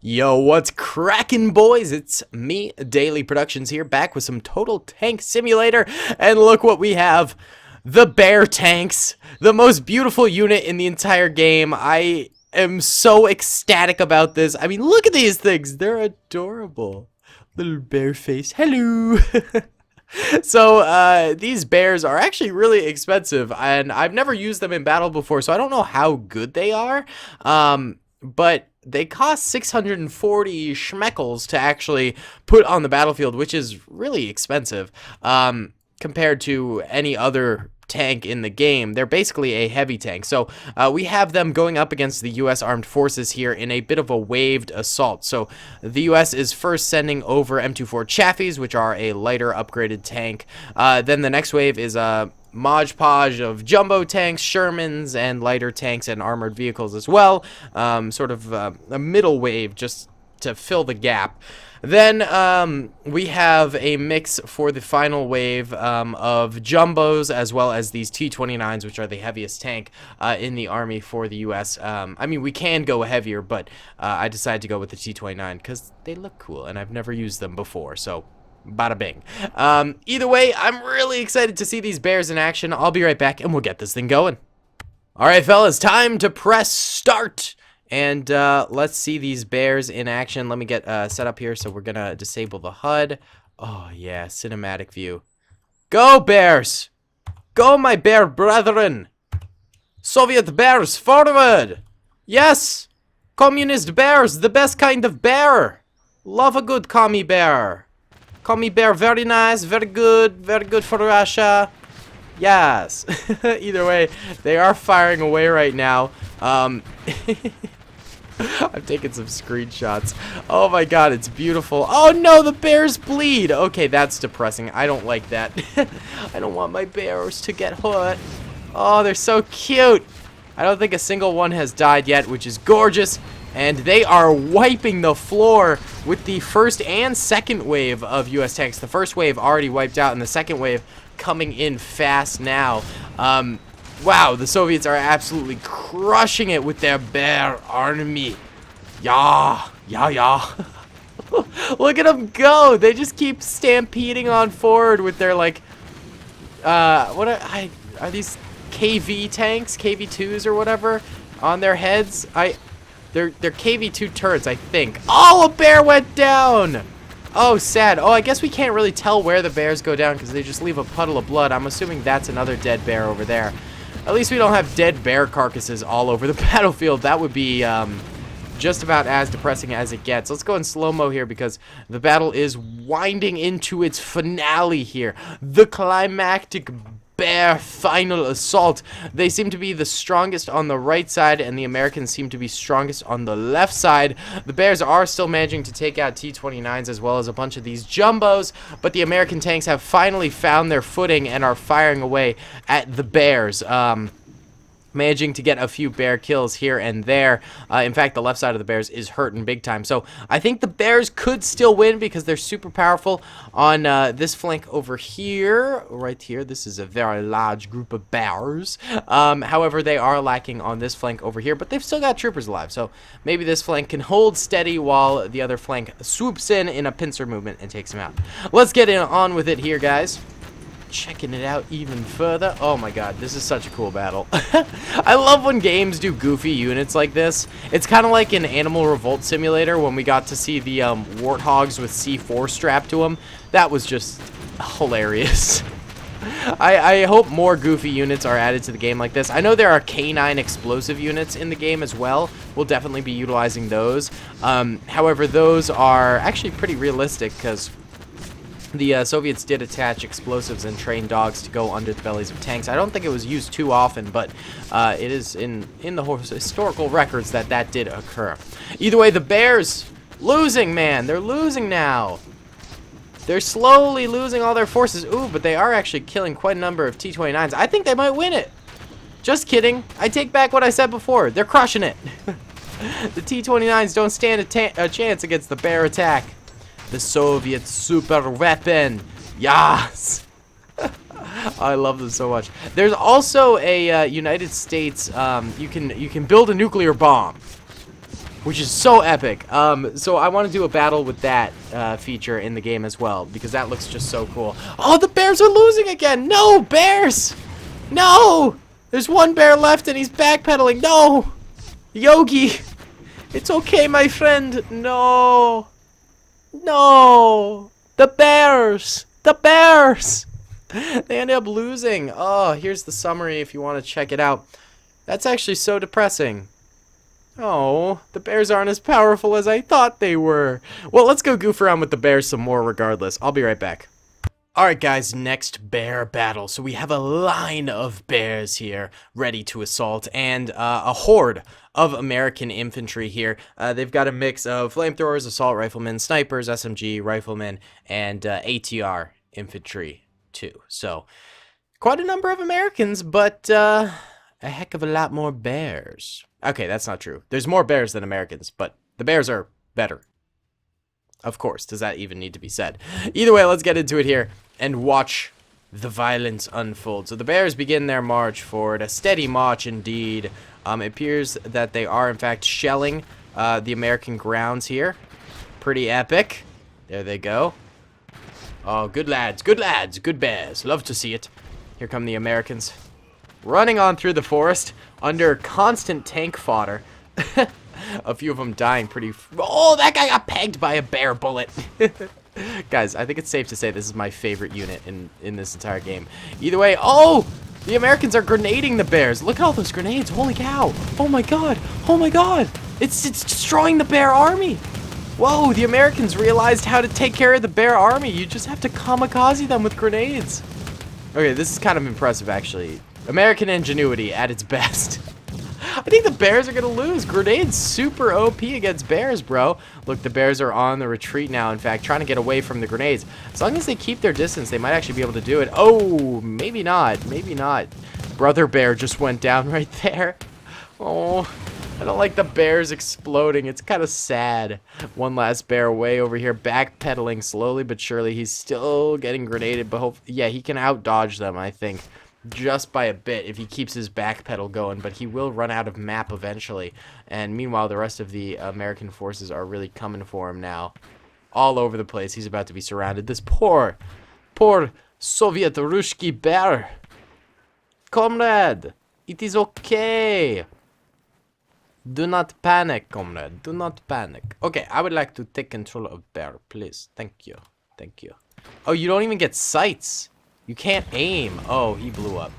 Yo, what's crackin', boys? It's me, Daily Productions here, back with some Total Tank Simulator, and look what we have. The bear tanks, the most beautiful unit in the entire game. I am so ecstatic about this. I mean, look at these things. They're adorable. Little bear face. Hello. So, these bears are actually really expensive, and I've never used them in battle before, so I don't know how good they are. But they cost 640 schmeckles to actually put on the battlefield, which is really expensive compared to any other tank in the game. They're basically a heavy tank. So we have them going up against the U.S. Armed Forces here in a bit of a waved assault. So the U.S. is first sending over M24 Chaffies, which are a lighter upgraded tank. Then the next wave is a Mod Podge of jumbo tanks, Shermans, and lighter tanks and armored vehicles as well. Sort of a middle wave just to fill the gap. Then we have a mix for the final wave of jumbos as well as these T-29s, which are the heaviest tank in the army for the U.S. I mean, we can go heavier, but I decided to go with the T-29 because they look cool, and I've never used them before, so bada bing. Either way, I'm really excited to see these bears in action. I'll be right back, and we'll get this thing going. All right, fellas, time to press start. And let's see these bears in action. Let me get set up here. So we're going to disable the HUD. Oh, yeah, cinematic view. Go, bears! Go, my bear brethren! Soviet bears, forward! Yes! Communist bears, the best kind of bear! Love a good commie bear. Commie bear, very nice, very good for Russia. Yes. Either way, they are firing away right now. I'm taking some screenshots. Oh my god, it's beautiful. Oh no, the bears bleed. Okay, that's depressing. I don't like that. I don't want my bears to get hurt. Oh, they're so cute. I don't think a single one has died yet, which is gorgeous. And they are wiping the floor with the first and second wave of U.S. tanks. The first wave already wiped out, and the second wave coming in fast now. Wow, the Soviets are absolutely crushing it with their bear army. Yeah. Look at them go. They just keep stampeding on forward with their, like, what are these KV tanks? KV2s or whatever on their heads? They're KV2 turrets, I think. Oh, a bear went down. Oh, sad. Oh, I guess we can't really tell where the bears go down because they just leave a puddle of blood. I'm assuming that's another dead bear over there. At least we don't have dead bear carcasses all over the battlefield. That would be just about as depressing as it gets. Let's go in slow-mo here because the battle is winding into its finale here. The climactic bear final assault. They seem to be the strongest on the right side, and the Americans seem to be strongest on the left side. The bears are still managing to take out T-29s as well as a bunch of these jumbos, but the American tanks have finally found their footing and are firing away at the bears. Managing to get a few bear kills here and there. In fact, the left side of the bears is hurting big time. So I think the bears could still win because they're super powerful on this flank over here. Right here, this is a very large group of bears. However, they are lacking on this flank over here, but they've still got troopers alive. So maybe this flank can hold steady while the other flank swoops in a pincer movement and takes them out. Let's get on with it here, guys. Checking it out even further. Oh my god, this is such a cool battle. I love when games do goofy units like this. It's kind of like in Animal Revolt Simulator when we got to see the warthogs with C4 strapped to them. That was just hilarious. I hope more goofy units are added to the game like this. I know there are K9 explosive units in the game as well. We'll definitely be utilizing those. However, those are actually pretty realistic because the Soviets did attach explosives and train dogs to go under the bellies of tanks. I don't think it was used too often, but it is in the historical records that did occur. Either way, the bears losing, man. They're losing now. They're slowly losing all their forces. Ooh, but they are actually killing quite a number of T-29s. I think they might win it. Just kidding. I take back what I said before. They're crushing it. The T-29s don't stand a chance against the bear attack. The Soviet super weapon. Yes. I love them so much. There's also a United States. You can build a nuclear bomb, which is so epic. So I want to do a battle with that feature in the game as well, because that looks just so cool. Oh, the bears are losing again. No, bears. No. There's one bear left, and he's backpedaling. No. Yogi. It's okay, my friend. No. No. The bears. The bears. They ended up losing. Oh, here's the summary if you want to check it out. That's actually so depressing. Oh, the bears aren't as powerful as I thought they were. Well, let's go goof around with the bears some more regardless. I'll be right back. Alright guys, next bear battle. So we have a line of bears here ready to assault, and a horde of American infantry here. They've got a mix of flamethrowers, assault riflemen, snipers, SMG riflemen, and ATR infantry too. So quite a number of Americans, but a heck of a lot more bears. Okay, that's not true. There's more bears than Americans, but the bears are better. Of course, does that even need to be said? Either way, let's get into it here and watch the violence unfold. So the bears begin their march forward, a steady march indeed. It appears that they are in fact shelling the American grounds here. Pretty epic. There they go. Oh, good lads, good bears. Love to see it. Here come the Americans, running on through the forest under constant tank fodder. A few of them dying pretty... Oh, that guy got pegged by a bear bullet. Guys, I think it's safe to say this is my favorite unit in this entire game. Either way... Oh! The Americans are grenading the bears. Look at all those grenades. Holy cow. Oh my god. Oh my god. It's destroying the bear army. Whoa, the Americans realized how to take care of the bear army. You just have to kamikaze them with grenades. Okay, this is kind of impressive, actually. American ingenuity at its best. I think the bears are going to lose. Grenades super OP against bears, bro. Look, the bears are on the retreat now, in fact, trying to get away from the grenades. As long as they keep their distance, they might actually be able to do it. Oh, maybe not. Maybe not. Brother bear just went down right there. Oh, I don't like the bears exploding. It's kind of sad. One last bear way over here, backpedaling slowly but surely. He's still getting grenaded, but yeah, he can out-dodge them, I think. Just by a bit if he keeps his back pedal going, but he will run out of map eventually. And meanwhile, the rest of the American forces are really coming for him now. All over the place. He's about to be surrounded. This poor Soviet Ruski bear. Comrade, it is okay. Do not panic, comrade. Do not panic. Okay, I would like to take control of bear, please. Thank you. Thank you. Oh, you don't even get sights. You can't aim. Oh, he blew up.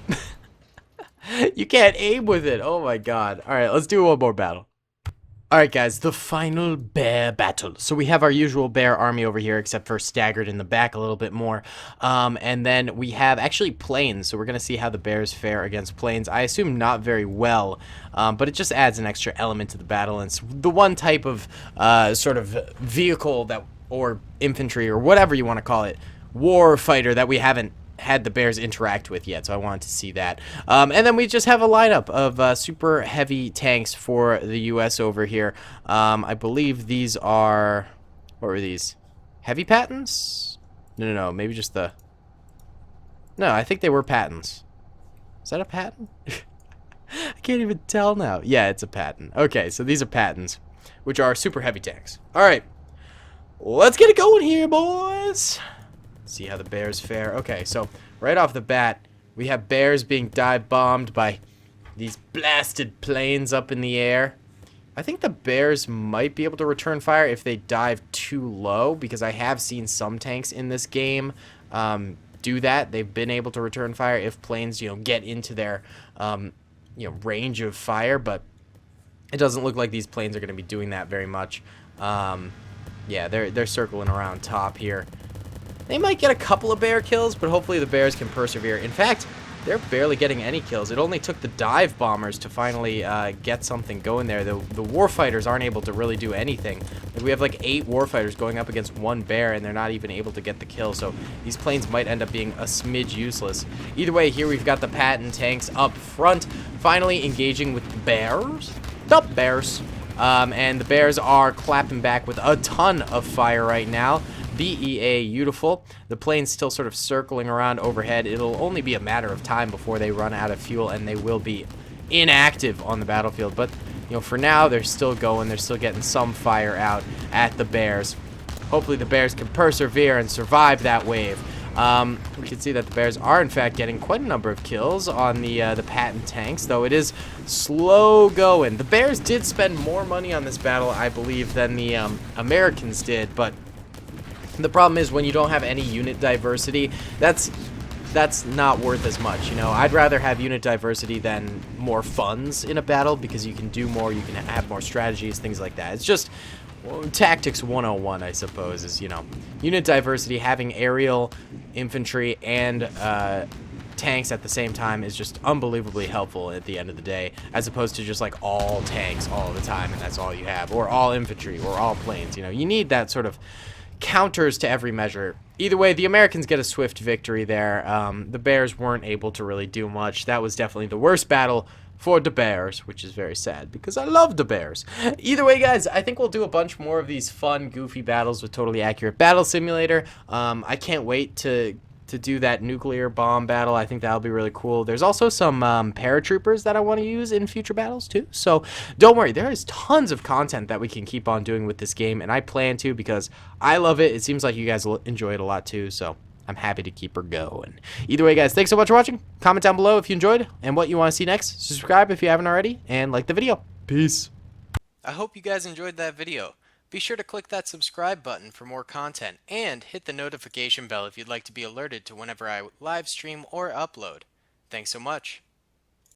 You can't aim with it. Oh my god. Alright, let's do one more battle. Alright guys, the final bear battle. So we have our usual bear army over here, except for staggered in the back a little bit more. And then we have actually planes. So we're going to see how the bears fare against planes. I assume not very well, but it just adds an extra element to the battle. And it's the one type of sort of vehicle that, or infantry, or whatever you want to call it, war fighter that we haven't had the bears interact with yet, so I wanted to see that. And then we just have a lineup of super heavy tanks for the US over here. I believe these are... What were these? Heavy Pattons? No, maybe just the... No, I think they were Pattons. Is that a Patton? I can't even tell now. Yeah, it's a Patton. Okay, so these are Pattons, which are super heavy tanks. Alright, let's get it going here, boys. See how the bears fare. Okay, so right off the bat, we have bears being dive bombed by these blasted planes up in the air. I think the bears might be able to return fire if they dive too low, because I have seen some tanks in this game do that. They've been able to return fire if planes, get into their range of fire, but it doesn't look like these planes are going to be doing that very much. Yeah, they're circling around top here. They might get a couple of bear kills, but hopefully the bears can persevere. In fact, they're barely getting any kills. It only took the dive bombers to finally get something going there. The warfighters aren't able to really do anything. Like, we have like 8 warfighters going up against 1 bear, and they're not even able to get the kill. So these planes might end up being a smidge useless. Either way, here we've got the Patton tanks up front, finally engaging with the bears. The bears. And the bears are clapping back with a ton of fire right now. BEA beautiful. The plane's still sort of circling around overhead. It'll only be a matter of time before they run out of fuel and they will be inactive on the battlefield. But you know, for now, they're still going. They're still getting some fire out at the bears. Hopefully the bears can persevere and survive that wave. We can see that the bears are, in fact, getting quite a number of kills on the Patton tanks, though it is slow going. The bears did spend more money on this battle, I believe, than the Americans did, but the problem is when you don't have any unit diversity, that's not worth as much. You know, I'd rather have unit diversity than more funds in a battle, because you can do more, you can have more strategies, things like that. It's just tactics 101, I suppose, is, you know, unit diversity, having aerial, infantry, and tanks at the same time is just unbelievably helpful at the end of the day, as opposed to just like all tanks all the time and that's all you have, or all infantry, or all planes. You know, you need that sort of counters to every measure. Either way, the Americans get a swift victory there. The Bears weren't able to really do much. That was definitely the worst battle for the Bears, which is very sad because I love the Bears. Either way, guys, I think we'll do a bunch more of these fun, goofy battles with Totally Accurate Battle Simulator. I can't wait to do that nuclear bomb battle. I think that'll be really cool. There's also some paratroopers that I want to use in future battles too. So don't worry, there is tons of content that we can keep on doing with this game, and I plan to because I love it. It seems like you guys will enjoy it a lot too, so I'm happy to keep her going. Either way, guys, thanks so much for watching. Comment down below if you enjoyed and what you want to see next. Subscribe if you haven't already, and like the video. Peace. I hope you guys enjoyed that video. Be sure to click that subscribe button for more content, and hit the notification bell if you'd like to be alerted to whenever I live stream or upload. Thanks so much.